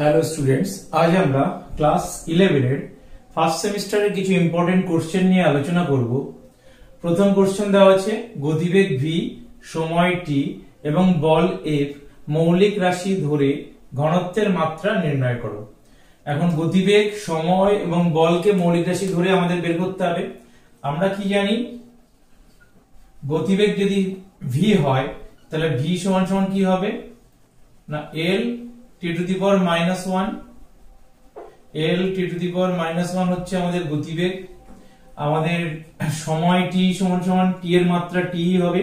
Hello students, আজ আমরা class 11 এর ফার্স্ট সেমিস্টারের কিছু ইম্পর্টেন্ট কোশ্চেন নিয়ে আলোচনা করব। প্রথম কোশ্চেন দেওয়া আছে গতিবেগ v, সময় t এবং বল F মৌলিক রাশি ধরে ঘনত্বের মাত্রা নির্ণয় করো। এখন গতিবেগ, সময় এবং বলকে মৌলিক রাশি ধরে আমাদের বের করতে হবে। আমরা কি জানি, গতিবেগ যদি v হয় তাহলে v সমান সমান কি হবে না l t to the power -1। l t to the power -1 হচ্ছে আমাদের গতিবেগ। আমাদের সময় t সমান সমান t এর মাত্রা t হবে,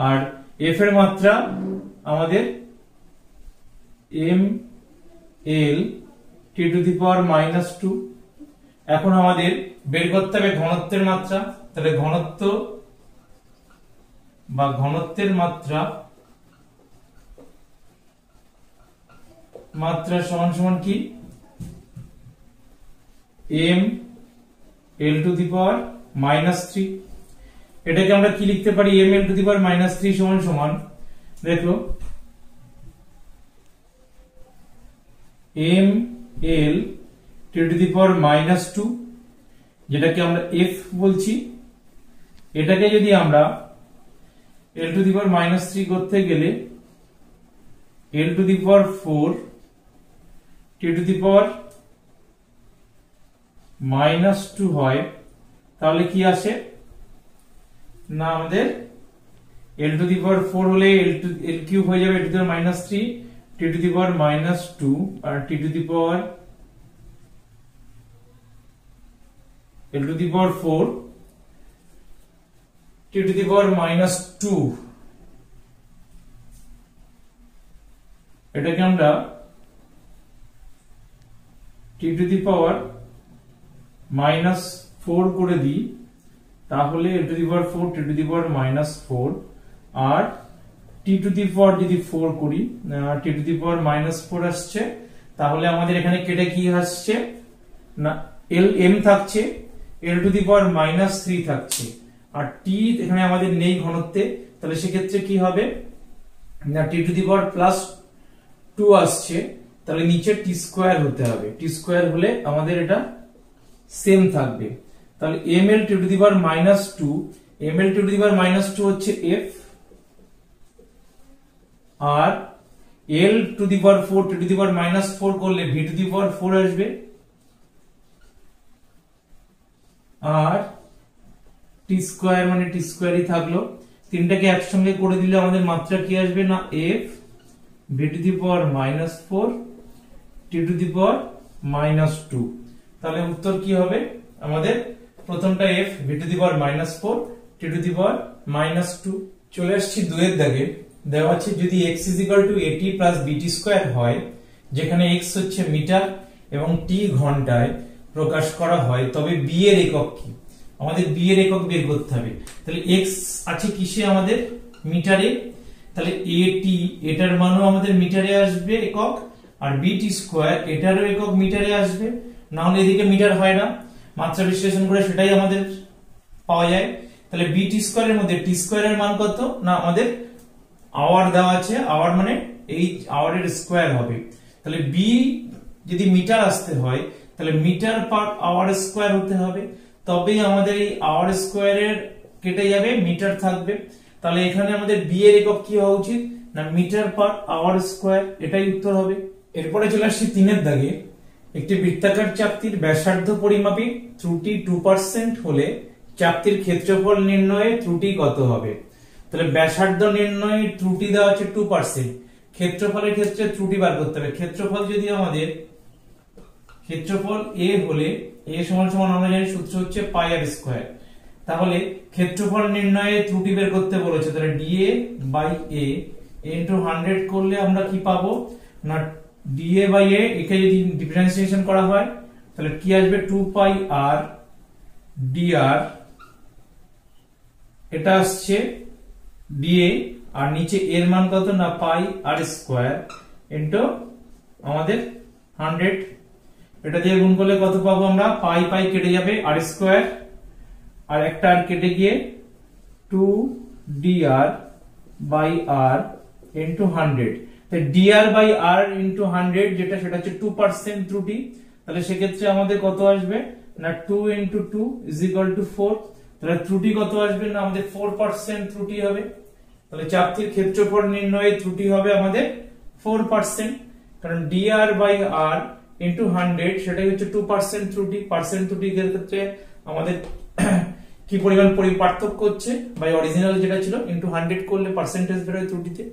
আর f এর মাত্রা আমাদের m l t to the power -2। এখন আমাদের বের করতে হবে ঘনত্বের মাত্রা। তাহলে ঘনত্ব বা ঘনত্বের মাত্রা সমান সমান কি m l to the power -3। এটাকে আমরা কি লিখতে পারি, m l to the power -3 সমান সমান, দেখো m l t to the power -2, যেটাকে আমরা f বলছি। এটাকে যদি আমরা l to the power -3 করতে গেলে l to the power 4 t to the power -2 হয়, তাহলে কি আসে না আমাদের l to the power 4 হলে l কিউব হয়ে যাবে, l to the power -3 t to the power -2 R t to the power l to the power 4 t to the power -2, এটাকে আমরা t to the power -4 করে দিই, তাহলে l to the power 4 t to the power -4 R t to the power যদি 4 করি t to the power -4 আসছে, তাহলে আমাদের এখানে কেটে কি আসছে না m থাকছে, l to the power -3 থাকছে, আর t এখানে আমাদের নেই ঘনত্বে, তাহলে সেক্ষেত্রে কি হবে না t to the power +2 আসছে, তাহলে নিচে t স্কয়ার হতে হবে। t স্কয়ার হলে আমাদের এটা সেম থাকবে। তাহলে ml to the power -2, ml to the power -2 হচ্ছে f, R l to the power 4 to the power -4 করলে v to the power 4 আসবে, আর t স্কয়ার মানে t স্কয়ারই থাকলো। তিনটাকে একসঙ্গে করে দিলে আমাদের মাত্রা কি আসবে না f v to the power -4 t to the power -2। তাহলে উত্তর কি হবে আমাদের, প্রথমটা f v to the power -4 t to the power -2। চলে আসছি দুয়ের দাগে। দেওয়া আছে যদি x = at + bt স্কয়ার হয়, যেখানে x হচ্ছে মিটার এবং t ঘন্টায় প্রকাশ করা হয়, তবে b এর একক কি। আমাদের b এর একক বের করতে হবে। তাহলে x আছে কিসে আমাদের মিটারে, তাহলে at এটার মানও আমাদের মিটারে আসবে একক, আর bt স্কয়ার এটারও একক মিটারে আসবে, না হলে এদিকে মিটার হয় না। মাত্রা বিশ্লেষণ করে সেটাই আমাদের পাওয়া যায়। তাহলে bt স্কয়ারের মধ্যে t স্কয়ারের মান কত না আমাদের আওয়ার দেওয়া আছে, আওয়ার মানে এই আওয়ারের স্কয়ার হবে। তাহলে b যদি মিটার আসতে হয় তাহলে মিটার পার আওয়ার স্কয়ার হতে হবে, তবেই আমাদের এই আওয়ার স্কয়ারের কেটে যাবে, মিটার থাকবে। তাহলে এখানে আমাদের b এর একক কি হওয়া উচিত না মিটার পার আওয়ার স্কয়ার, এটাই উত্তর হবে। এরপরে চলে আসছি তিনের দাগে। একটি বৃত্তাকার চাকতির ব্যাসার্ধ পরিমাপে ত্রুটি 2% হলে চাকতির ক্ষেত্রফল নির্ণয়ে ত্রুটি কত হবে। তাহলে ব্যাসার্ধ নির্ণয়ে ত্রুটি দেওয়া আছে 2%, ক্ষেত্রফলের ক্ষেত্রে ত্রুটি বার করতে হবে। ক্ষেত্রফল যদি আমাদের ক্ষেত্রফল a হলে a সমান সমান আমরা জানি সূত্র হচ্ছে পাই আর স্কয়ার, তাহলে ক্ষেত্রফল নির্ণয়ে ত্রুটি বের করতে বলেছে। তাহলে dA/a into 100 করলে আমরা কি পাবো না dA/a, একে যদি ডিফারেন্সিয়েশন করা হয় তাহলে কি আসবে 2πr dr, এটা আসছে dA, আর নিচে এর মান কত না পাই আর স্কয়ার ইনটু আমাদের 100। এটা দিয়ে গুণ করলে কত পাবো আমরা, পাই পাই কেটে যাবে, আর স্কয়ার আর একটা আর কেটে গিয়ে 2dr/r into 100। dr by r into 100 যেটা সেটা হচ্ছে 2% ত্রুটি, তাহলে সেক্ষেত্রে আমাদের কত আসবে না 2 ইন্টু 2 ইজ ইকুয়াল টু 4। তাহলে ত্রুটি কত আসবে না আমাদের 4% ত্রুটি হবে। তাহলে চাপটির ক্ষেত্রফল নির্ণয়ে ত্রুটি হবে আমাদের 4%, কারণ dr বাই r ইন্টু 100 সেটাই হচ্ছে 2% ত্রুটি। পার্সেন্ট ত্রুটির ক্ষেত্রে আমাদের কি পরিমাণ পার্থক্য হচ্ছে, বাই অরিজিনাল যেটা ছিল ইন্টু 100 করলে পার্সেন্টেজ বেরোয় ত্রুটিতে।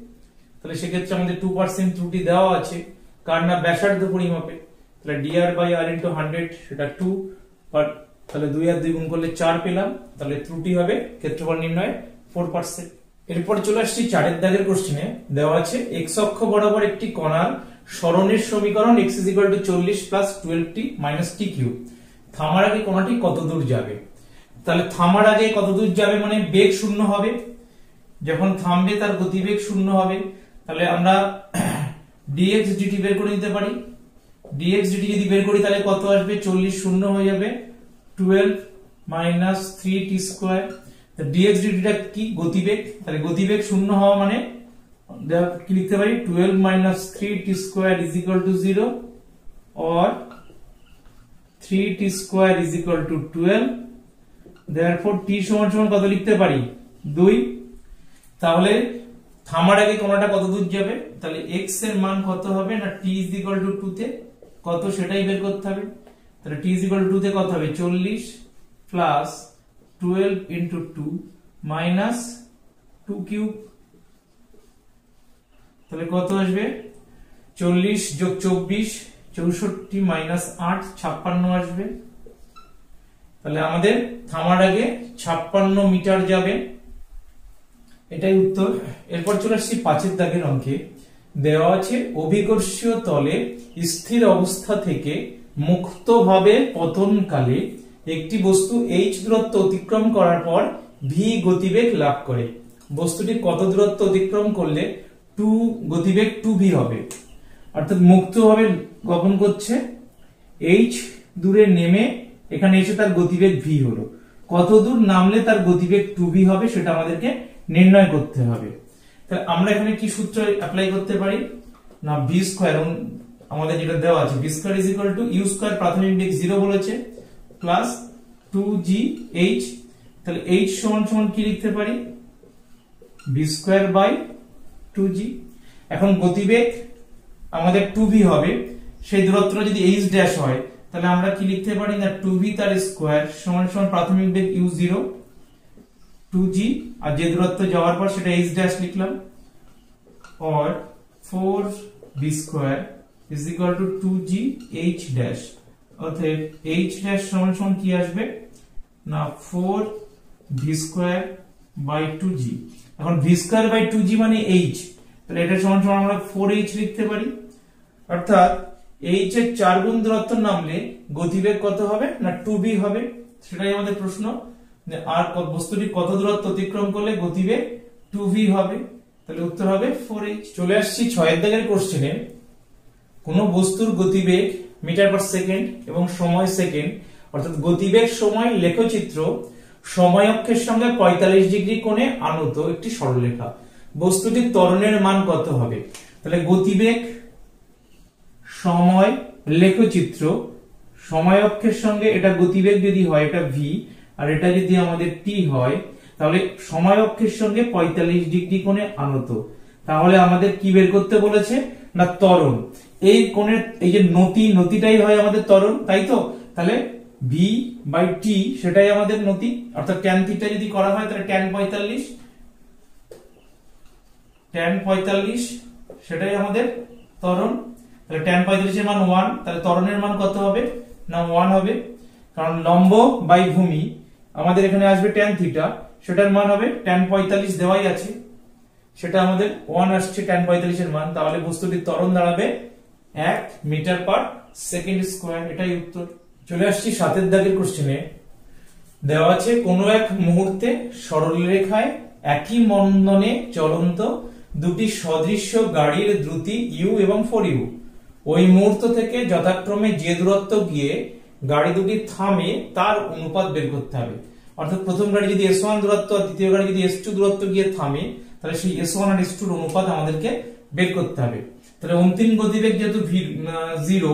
তাহলে সেক্ষেত্রে আমাদের 2% ত্রুটি দেওয়া আছে, কার না ব্যাসার্ধ পরিমাপে। তাহলে dr বাই r ইন্টু 100 সেটা 2, তাহলে 2 আর 2 গুণ করলে 4 পেলাম। তাহলে ত্রুটি হবে ক্ষেত্রফল নির্ণয়ে 4%। এরপর চলে আসছি 4 দাগের কোশ্চেনে। দেওয়া আছে x অক্ষ বরাবর একটি কণার সরণের সমীকরণ x = 40 + 12t - t কিউব। থামার আগে কণাটি কত দূর যাবে? তাহলে থামার আগে কত দূর যাবে মানে বেগ শূন্য হবে, যখন থামবে তার গতিবেগ শূন্য হবে। তাহলে আমরা dx dt বের করে নিতে পারি। dx dt যদি বের করি তাহলে কত আসবে, 40 শূন্য হয়ে যাবে 12 - 3t²। তো dx dt টা কি গতিবেগ, তাহলে গতিবেগ শূন্য হওয়া মানে কি লিখতে পারি 12 - 3t² = 0 or 3t² = 12। therefore t সমান কত লিখতে পারি 2। তাহলে থামার আগে কোণাটা কত দূর যাবে, তাহলে x এর মান কত হবে না t = 2 তে কত সেটাই বের করতে হবে। তাহলে t = 2 তে কত হবে 40 প্লাস 12 * 2 মাইনাস 2 কিউব। তাহলে কত আসবে 40 + 24 64 মাইনাস 8 56 আসবে। তাহলে আমাদের থামার আগে 56 মিটার যাবে, এটাই উত্তর। এরপর চলে আসছি 5 দাগের অঙ্কে। দেওয়া আছে অভিকর্ষীয় তলে স্থির অবস্থা থেকে মুক্তভাবে পতনকালে একটি বস্তু h দূরত্ব অতিক্রম করার পর v গতিবেগ লাভ করে। বস্তুটি কত দূরত্ব অতিক্রম করলে গতিবেগ 2v হবে, অর্থাৎ মুক্তভাবে গমন করছে, h দূরে নেমে এখানে এসে তার গতিবেগ v হলো। কত দূর নামলে তার গতিবেগ 2v হবে সেটা আমাদেরকে নির্ণয় করতে হবে। তাহলে আমরা এখানে কি সূত্র অ্যাপ্লাই করতে পারি না v² আমাদের যেটা দেওয়া আছে v² = u² প্রাথমিক বেগ 0 বলেছে প্লাস 2gh। তাহলে h সমান কি লিখতে পারি v² / 2g। এখন গতিবেগ আমাদের 2v হবে, সেই দূরত্বটা যদি h ড্যাশ হয় তাহলে আমরা কি লিখতে পারি না 2v তার স্কয়ার সমান প্রাথমিক বেগ u0 2g, আর যে দূরত্ব যাওয়ার পর সেটা h ড্যাশ লিখলাম, or 4v² = 2g h dash. অতএব h ড্যাশ সমান কি আসবে না 4v² / 2g। এখন v² / 2g মানে h, তাহলে এটা সমান আমরা 4h লিখতে পারি। অর্থাৎ h এর 4 গুণ দূরত্ব নামলে গতিবেগ কত হবে না 2v হবে, সেটাই আমাদের প্রশ্ন। আর বস্তুটি কত দূরত্ব অতিক্রম করলে গতিবেগ 2v হবে, তাহলে উত্তর হবে 4h। চলে আসছি 6 দাগের কোশ্চেনে। কোন বস্তুর গতিবেগ মিটার/সেকেন্ড এবং সময় সেকেন্ড, অর্থাৎ গতিবেগ সময় লেখচিত্র সময় অক্ষের সঙ্গে 45 ডিগ্রি কোণে আনত একটি সরলরেখা। বস্তুটির ত্বরণের মান কত হবে? তাহলে গতিবেগ সময় লেখচিত্র সময় অক্ষের সঙ্গে এটা গতিবেগ যদি হয় এটা v, আর এটা যদি আমাদের t হয়, তাহলে সময় অক্ষের সঙ্গে 45 ডিগ্রি কোণে আনত। তাহলে আমাদের কি বের করতে বলেছে না ত্বরণ। এই কোণের এই যে নতিটাই হয় আমাদের ত্বরণ, তাই তো? তাহলে v/t সেটাই আমাদের নতি, অর্থাৎ tan θ যদি করা হয় তাহলে tan 45 সেটাই আমাদের ত্বরণ। তাহলে tan 45 এর মান 1, তাহলে ত্বরণের মান কত হবে না 1 হবে, কারণ লম্ব বাই ভূমি আমাদের এখানে আসবে tan θ, সেটার মান হবে tan 45 দেওয়াই আছে, সেটা আমাদের 1 আসছে tan 45 এর মান। তাহলে বস্তুটির ত্বরণ দাঁড়াবে 1 মিটার/সেকেন্ড², এটাই উত্তর। চলে আসছি 7 দাগের কোশ্চেনে। দেওয়া আছে কোনো এক মুহূর্তে সরলরেখায় একই মন্দনে চলন্ত দুটি সদৃশ্য গাড়ির দ্রুতি u এবং 4u। ওই মুহূর্ত থেকে যথাক্রমে যে দূরত্ব গিয়ে গাড়ি দুটি থামে তার অনুপাত বের করতে হবে। অর্থাৎ প্রথম গাড়ি যদি s1 দূরত্ব আর দ্বিতীয় গাড়ি যদি s2 দূরত্ব গিয়ে থামে, তাহলে সেই s1 আর s2 এর অনুপাত আমাদেরকে বের করতে হবে। তাহলে অন্তিম গতিবেগ যেহেতু জিরো,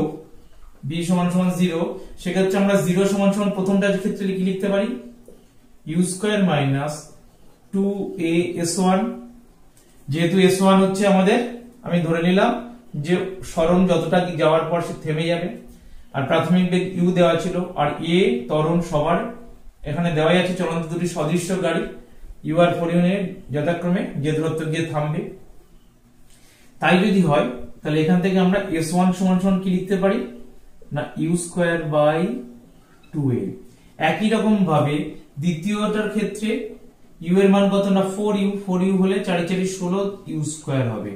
বি সমান সমান জিরো, সেক্ষেত্রে আমরা জিরো সমান সমান প্রথমটার ক্ষেত্রে কি লিখতে পারি, ইউ স্কোয়ার মাইনাস 2a_s1। যেহেতু s1 হচ্ছে আমাদের, আমি ধরে নিলাম যে সরণ যতটা যাওয়ার পর সে থেমে যাবে, আর প্রাথমিক বেগ u দেওয়া ছিল, আর a ত্বরণ সবার এখানে দেওয়াই আছে, চলন্ত দুটি সদৃশ্য গাড়ি u আর 4u এর যথাক্রমে যে দূরত্ব গিয়ে থামবে। তাই যদি হয় তাহলে এখান থেকে আমরা s1 সমান সমান কি লিখতে পারি না, u স্কয়ার বাই 2a। একই রকম ভাবে দ্বিতীয়টার ক্ষেত্রে u এর মান কত না 4u হলে 4 4 16 u স্কয়ার হবে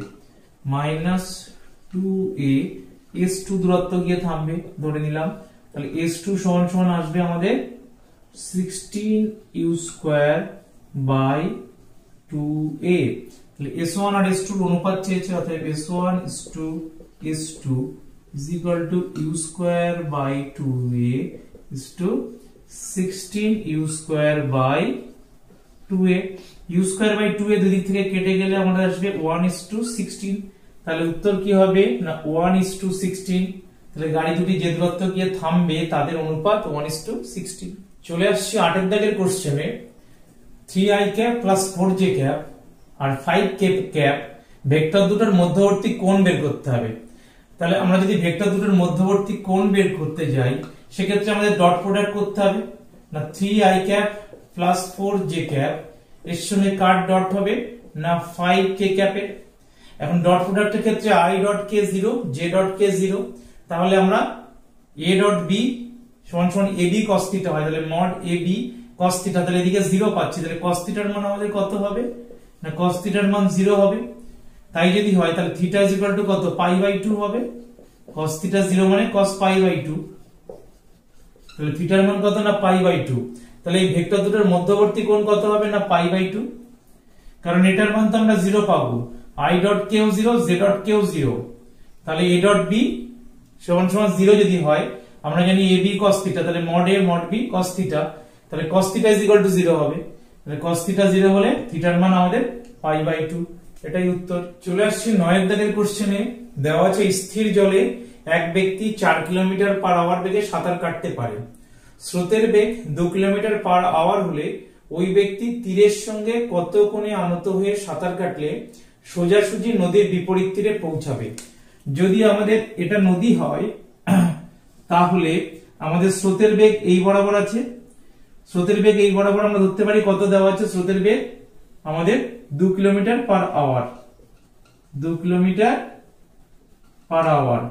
মাইনাস 2a, s2 দূরত্ব গিয়ে থামবে ধরে নিলাম, তাহলে s2 সমান সমান আসবে আমাদের 16 u স্কয়ার বাই 2a। তাহলে s1 আর s2 এর অনুপাত চেয়েছে, অতএব s1 s2 is equal to u square by 2a is to 16 u square by 2a। u square by 2a দুই দিক থেকে কেটে গেলে আমাদের আসবে 1:16। তাহলে উত্তর কি হবে না 1:16। তাহলে গাড়ি দুটি যে দূরত্ব গিয়ে থামবে তাদের অনুপাত 1:16। চলে আসছে 8 এর দাগের কোশ্চেনে, 3i cap plus 4j cap আর 5k ক্যাপ ভেক্টর দুটোর মধ্যবর্তী কোণ বের করতে হবে। তাহলে আমরা যদি ভেক্টর দুটোর মধ্যবর্তী কোণ বের করতে যাই, সেক্ষেত্রে আমাদের ডট প্রোডাক্ট করতে হবে না 3i cap plus 4j cap এর সঙ্গে কার ডট হবে না 5k ক্যাপের। এখন ডট প্রোডাক্টের ক্ষেত্রে i dot k 0, j dot k 0, তাহলে আমরা a ডট b সমান সমান ab cos θ হয়, তাহলে মড ab cos θ, তাহলে এদিকে 0 পাচ্ছি, তাহলে cos θ এর মান আমাদের কত হবে না cos θ এর মান 0 হবে। তাই যদি হয় তাহলে θ is equal to কত পাই বাই 2 হবে, cos θ 0 মানে cos পাই বাই 2, তাহলে θ এর মান কত না পাই বাই 2। তাহলে এই ভেক্টর দুটোর মধ্যবর্তী কোণ কত হবে না পাই বাই 2, কারণ এটার মান তো আমরা 0 পাবো, i dot k 0, j dot k 0, তাহলে a ডট b সমান সমান 0 যদি হয়, আমরা জানি ab cos θ, তাহলে mod a mod b cos θ, তাহলে cos θ is equal to 0 হবে, তাহলে cos θ 0 হলে θ এর মান আমাদের পাই বাই 2। এটাই উত্তর। চলে আসছে 9 এর দাগের কোশ্চেনে, দেওয়া আছে স্থির জলে এক ব্যক্তি 4 কিলোমিটার পার আওয়ার বেগে সাঁতার কাটতে পারে। স্রোতের বেগ 2 কিলোমিটার পার আওয়ার হলে ওই ব্যক্তি তীরের সঙ্গে কত কোণে আনত হয়ে সাঁতার কাটলে সোজাসুজি নদীর বিপরীত তীরে পৌঁছাবে। যদি আমাদের এটা নদী হয় তাহলে আমাদের স্রোতের বেগ এই বরাবর আছে, স্রোতের বেগ এই বরাবর আমরা ধরতে পারি কত দেওয়া আছে, স্রোতের বেগ আমাদের 2 kilometre per hour, 2 kilometre per hour,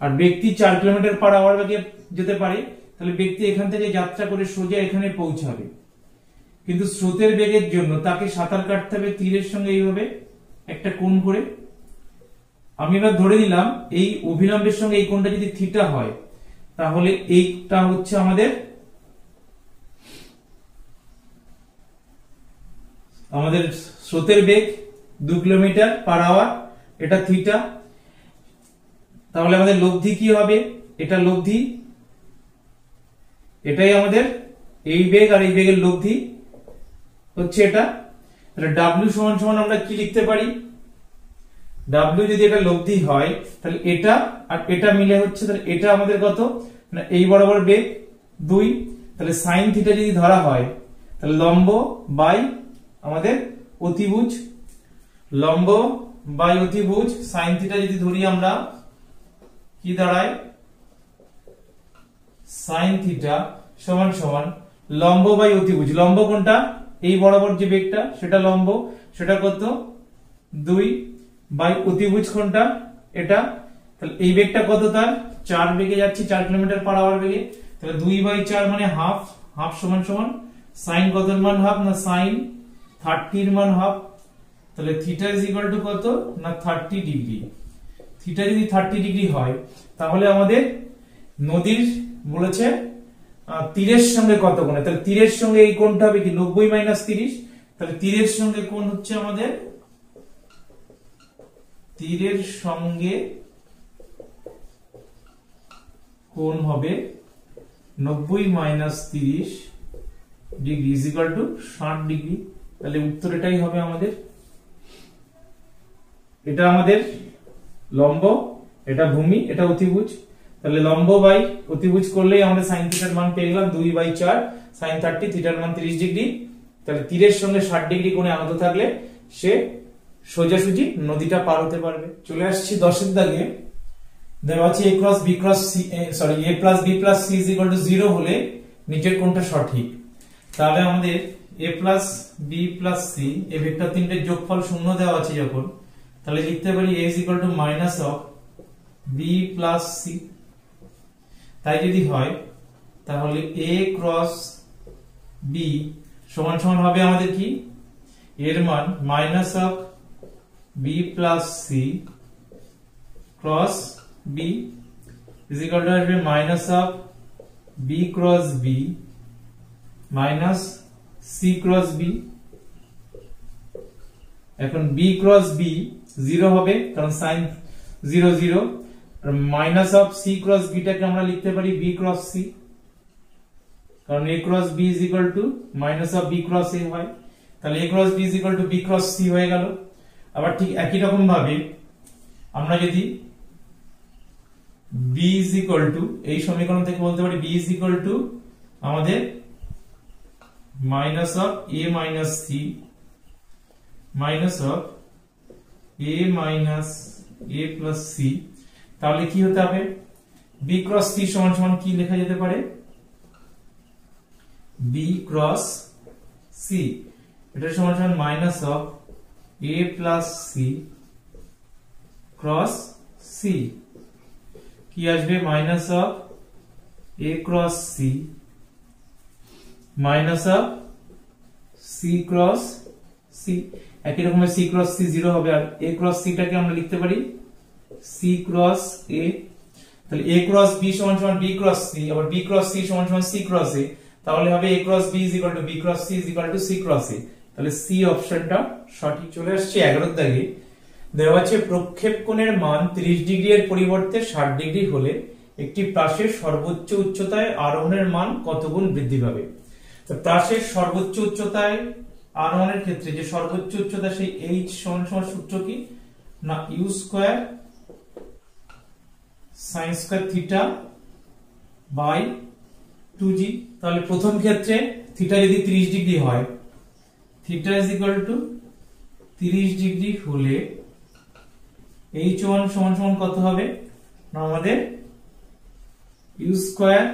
আর ব্যক্তি 4 কিলোমিটার পার আওয়ার বেগে যেতে পারে, তাহলে ব্যক্তি এখান থেকে যাত্রা করে সোজা এখানে পৌঁছাবে। কিন্তু স্রোতের বেগের জন্য তাকে সাঁতার কাটতে হবে তীরের সঙ্গে এইভাবে একটা কোণ করে। আমি এবার ধরে নিলাম এই অভিলম্বের সঙ্গে এই কোণটা যদি থিটা হয়, তাহলে এইটা হচ্ছে আমাদের স্রোতের বেগ 2 কিলোমিটার পার আওয়ার, এটা থিটা, তাহলে আমাদের লব্ধি কি হবে, এটা লব্ধি, এটাই আমাদের এই বেগ আর এই বেগের লব্ধি হচ্ছে এটা। তাহলে w সমান সমান আমরা কি লিখতে পারি, w যদি এটা লব্ধি হয় তাহলে এটা আর এটা মিলে হচ্ছে, তাহলে এটা আমাদের কত না এই বরাবর বেগ 2, তাহলে sin θ যদি ধরা হয় তাহলে লম্ব বাই আমাদের অতিভুজ, লম্ব বাই অতিভুজ sin θ যদি ধরি আমরা কি দাঁড়ায় sin θ সমান সমান লম্ব বাই অতিভুজ, লম্ব কোনটা এই বরাবর যে বেগটা সেটা লম্ব, সেটা কত 2 বাই অতিভুজ কোনটা এটা, তাহলে এই বেগটা কত তার 4 বেগে যাচ্ছে 4 কিলোমিটার পার আওয়ার বেগে, তাহলে 2/4 মানে হাফ, হাফ সমান সমান sin কত এর মান হাফ না sin 30 এর মান হাফ, তাহলে θ is equal to কত না 30 ডিগ্রি। θ যদি 30 ডিগ্রি হয় তাহলে আমাদের নদীর বলেছে তীরের সঙ্গে কত কোণ, তাহলে তীরের সঙ্গে এই কোণটা হবে কি 90 মাইনাস 30, তাহলে তীরের সঙ্গে কোণ হচ্ছে আমাদের, তীরের সঙ্গে কোণ হবে 90 minus 30 degree is equal two 60 degree. তাহলে উত্তর এটাই হবে আমাদের। এটা আমাদের লম্ব, এটা ভূমি, এটা অতিভুজ। তাহলে লম্ব বাই অতিভুজ করলেই আমাদের sin থিটার মান পেয়ে গেলাম 2/4 sin 30, থিটার মান 30 ডিগ্রি। তাহলে তীরের সঙ্গে 60 ডিগ্রি কোণে আনত থাকলে সে সোজাসুজি নদীটা পার হতে পারবে। চলে আসছি 10 এর দাগে। দেওয়া আছে a cross b cross c, sorry a plus b plus c is equal two 0 হলে নিচের কোনটা সঠিক। তাহলে আমাদের a plus b plus c এই ভেক্টর তিনটের যোগফল শূন্য দেওয়া আছে যখন, তাহলে লিখতে পারি a is equal to minus of b plus c। তাই যদি হয় তাহলে a ক্রস b সমান সমান হবে আমাদের কি, এর মান minus of b plus c cross b is equal to আসবে minus of b cross b minus c cross b। এখন b ক্রস b 0 হবে কারণ sin 0 0, আর minus of c cross b টাকে আমরা লিখতে পারি b ক্রস c, কারণ a cross b is equal to minus of b cross a হয়। তাহলে a cross b is equal to b cross c হয়ে গেল। আবার ঠিক একই রকম ভাবে আমরা যদি b ইজ ইকুয়াল টু এই সমীকরণ থেকে বলতে পারি b ইজ ইকুয়াল টু আমাদের minus of a minus c minus of a minus a plus c, তাহলে কি হতে হবে, b ক্রস c সমান সমান কি লেখা যেতে পারে, b ক্রস c এটা সমান সমান minus of a plus c cross c, কি আসবে minus of a cross c minus of c cross c। একই রকম c ক্রস c 0 হবে, আর a ক্রস c টাকে আমরা লিখতে পারি c ক্রস a। তাহলে a ক্রস b সমান সমান b ক্রস c, আবার b ক্রস c সমান সমান c ক্রস a, তাহলে হবে a cross b is equal to b cross c is equal two c cross a। তাহলে c অপশনটা সঠিক। চলে আসছে 11 দাগে। দেওয়া আছে প্রক্ষেপকোণের মান 30 ডিগ্রি এর পরিবর্তে 60 ডিগ্রি হলে একটি প্রাসের সর্বোচ্চ উচ্চতায় আরোহণের মান কত গুণ বৃদ্ধি পাবে। তো প্রাসের সর্বোচ্চ উচ্চতায় আরোহণের ক্ষেত্রে যে সর্বোচ্চ উচ্চতা সেই h সমান সমান সূত্র কি না u square sin square theta by 2g। তাহলে প্রথম ক্ষেত্রে থিটা যদি 30 ডিগ্রি হয়, theta is equal to 30 degree হলে h1 সমান সমান কত হবে না আমাদের u square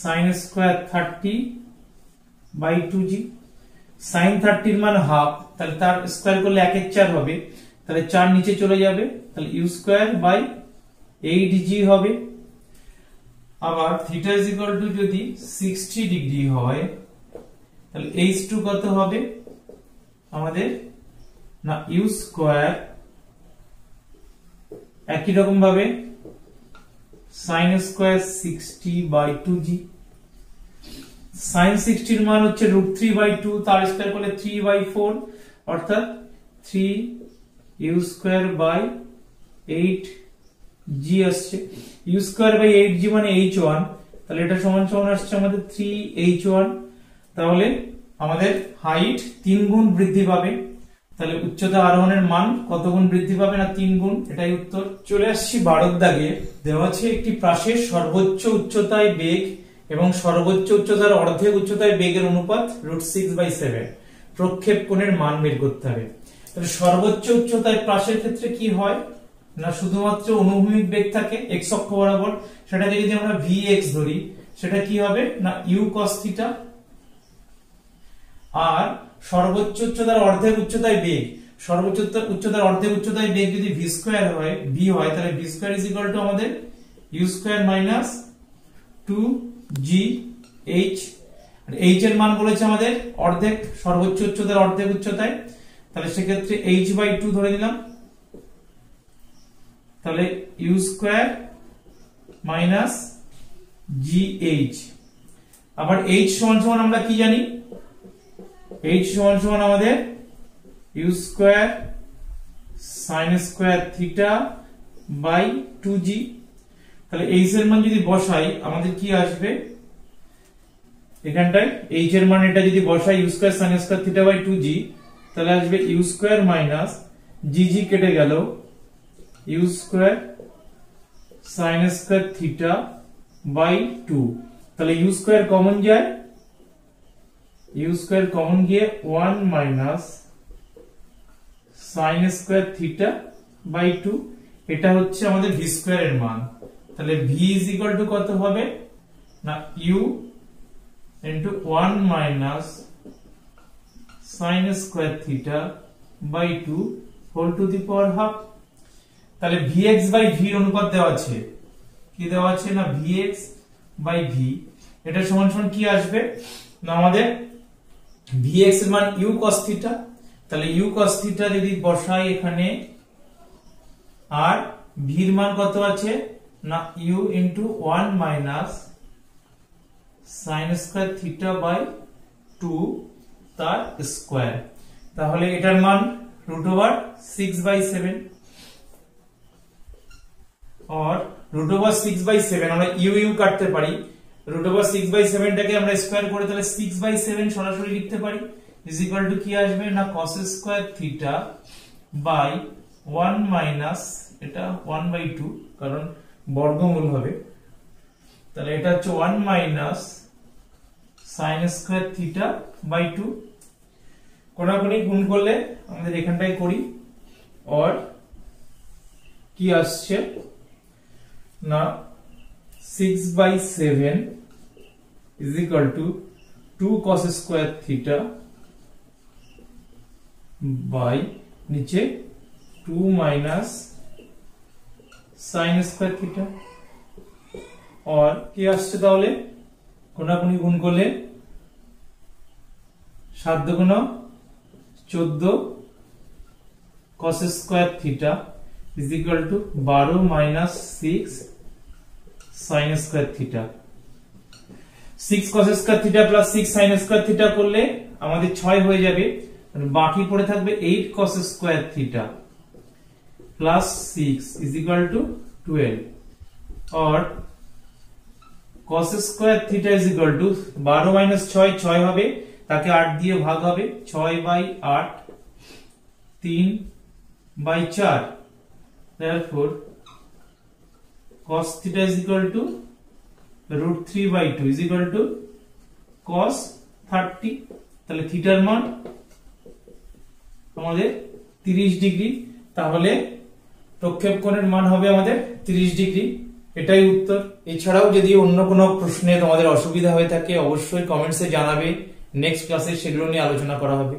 sin square 30 by 2g। sin 30 এর মান হাফ, তাহলে তার স্কয়ার করলে 1 এর 4 হবে, তাহলে 4 নিচে চলে যাবে, তাহলে u স্কয়ার বাই 8g হবে। আবার থিটা ইজ ইকুয়াল টু যদি 60 ডিগ্রি হয় তাহলে h2 কত হবে আমাদের না u স্কয়ার একই রকম ভাবে sin square 60 by 2g। sin 60 এর মান হচ্ছে √3/2, তার স্কয়ার করলে 3/4 অর্থাৎ 3 u স্কয়ার বাই 8g আসছে। u স্কয়ার বাই 8g মানে h1, তাহলে এটা সমান সমান আসছে আমাদের 3h1। তাহলে আমাদের হাইট 3 গুণ বৃদ্ধি পাবে। তাহলে উচ্চতা আরোহণের মান কত গুণ বৃদ্ধি পাবে না 3 গুণ, এটাই উত্তর। চলে আসছি 12 দাগে। দেওয়া আছে একটি প্রাসের সর্বোচ্চ উচ্চতায় বেগ এবং সর্বোচ্চ উচ্চতার অর্ধেক উচ্চতায় বেগের অনুপাত √6/7। প্রক্ষেপ কোণের মান বের করতে হবে। তাহলে সর্বোচ্চ উচ্চতায় প্রাসের ক্ষেত্রে কি হয় না শুধুমাত্র অনুভূমিক বেগ থাকে x অক্ষ বরাবর, সেটাকে যদি আমরা vx ধরি সেটা কি হবে না u cos θ। আর সর্বোচ্চ উচ্চতার অর্ধেক উচ্চতায় বেগ, সর্বোচ্চ উচ্চতার অর্ধেক উচ্চতায় বেগ যদি v স্কয়ার হয় v হয়, তাহলে v square is equal two আমাদের u স্কয়ার মাইনাস 2gh। আর h এর মান বলেছে আমাদের অর্ধেক, সর্বোচ্চ উচ্চতার অর্ধেক উচ্চতায়, তাহলে সেক্ষেত্রে h/2 ধরে দিলাম, তাহলে u স্কয়ার মাইনাস gh। আবার h সমান সমান আমরা কি জানি, h সমান সমান আমাদের u square sin square theta by 2g। তাহলে h এর মান যদি বসাই আমাদের কি আসবে, এখানটায় h এর মান এটা যদি বসাই u square sin square theta by 2g, তাহলে আসবে u square minus G G কেটে গেল, U square sine square theta by 2, তাহলে ইউ স্কোয়ার কমন যায়, ইউ স্কোয়ার কমন গিয়ে 1 minus sine square theta by 2, এটা হচ্ছে আমাদের ভি স্কোয়ার এর মান। তাহলে ভি ইজ ইকুয়াল টু কত হবে না U into 1 minus sine square theta by 2 whole to the power half. তাহলে vx বাই v অনুপাত দেওয়া আছে, কি দেওয়া আছে না vx বাই v, এটা সমান সমান কি আসবে না আমাদের vx এর মান u cos থিটা, তাহলে u cos থিটা যদি বসাই এখানে, আর v এর মান কত আছে না u into 1 minus sin square theta by 2 তার স্কয়ার, তাহলে এটার মান √6/7 और √6/7 আমরা ইউ ইউ কাটতে পারি, √6/7 টাকে আমরা স্কয়ার করে তাহলে 6/7 সরাসরি লিখতে পারি, ইজ ইকুয়াল টু কি আসবে না cos square theta by 1 minus এটা 1/2 কারণ বর্গমূল হবে, তাহলে এটা হচ্ছে 1 minus sin square theta by 2, কোনাকুনি গুণ করলে আমাদের এখানটাই করি, और কি আসছে না 6/7 is equal to 2 cos square theta by नीचे 2 minus sin square theta, और কি আসছে তাহলে কোনাকুনি গুণ করলে 7 দুগুণ 14 cos square theta is equal to 12 minus 6 sin square theta, 6 cos square theta plus 6 sin square theta করলে আমাদের 6 হয়ে যাবে, বাকি পড়ে থাকবে 8 cos square theta plus 6 is equal to 12, और cos square theta is equal to 12 minus 6 6 হবে, তাকে 8 দিয়ে ভাগ হবে, 6/8 3/4, therefore cos theta is equal to √3/2 is equal to cos 30, তাহলে থিটার মান আমাদের 30 ডিগ্রি, তাহলে প্রক্ষেপ কোণের মান হবে আমাদের 30 ডিগ্রি, এটাই উত্তর। এছাড়াও যদি অন্য কোনো প্রশ্নে তোমাদের অসুবিধা হয়ে থাকে অবশ্যই কমেন্টসে জানাবে, নেক্সট ক্লাসে সেগুলো নিয়ে আলোচনা করা হবে।